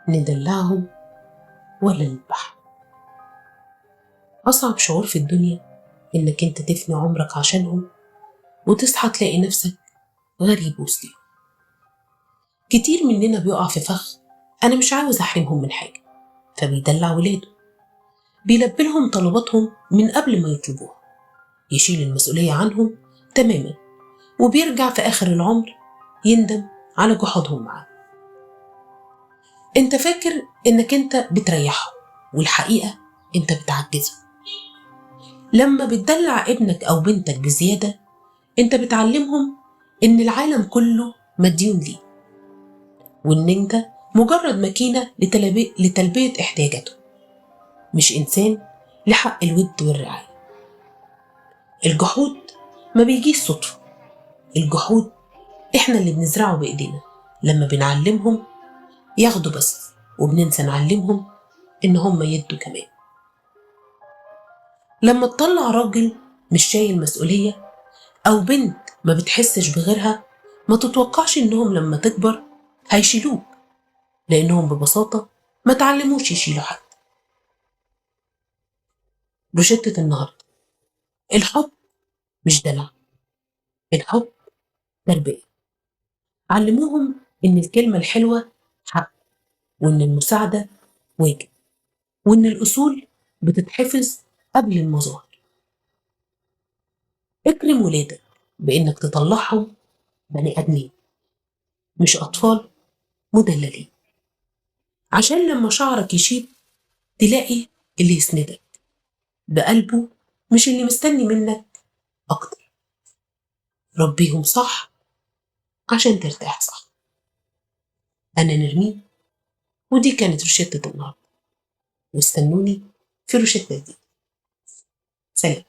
ندلعهم ولا نذبحهم. أصعب شعور في الدنيا إنك أنت تفني عمرك عشانهم وتصحى تلاقي نفسك غريب وسطهم. كتير مننا بيقع في فخ أنا مش عاوز أحرمهم من حاجة، فبيدلع ولاده، بيلبي لهم طلباتهم من قبل ما يطلبوها، يشيل المسؤولية عنهم تماما، وبيرجع في آخر العمر يندم على جحودهم معاه. انت فاكر انك انت بتريحهم، والحقيقة انت بتعجزهم. لما بتدلع ابنك او بنتك بزيادة انت بتعلمهم ان العالم كله مديون ليه، وان انت مجرد ماكينة لتلبية احتياجاتهم، مش انسان لحق الود والرعاية. الجحود ما بيجيش صدفة، الجحود احنا اللي بنزرعه بايدينا لما بنعلمهم ياخدوا بس، وبننسى نعلمهم ان هم يدوا كمان. لما تطلع راجل مش شايل مسؤولية أو بنت ما بتحسش بغيرها، ما تتوقعش إنهم لما تكبر هيشيلوك، لأنهم ببساطة ما تعلموش يشيلوا حد. روشتة النهاردة: الحب مش دلع، الحب تربية. علموهم إن الكلمة الحلوة حق، وإن المساعدة واجب، وإن الأصول بتتحفظ قبل المظاهر. اكرم ولادك بإنك تطلعهم بني آدمين، مش أطفال مدللين، عشان لما شعرك يشيب تلاقي اللي يسندك بقلبه، مش اللي مستني منك أكتر. ربيهم صح عشان ترتاح صح. أنا نرمين، ودي كانت روشتة النهاردة، واستنوني في روشتة دي. سلام.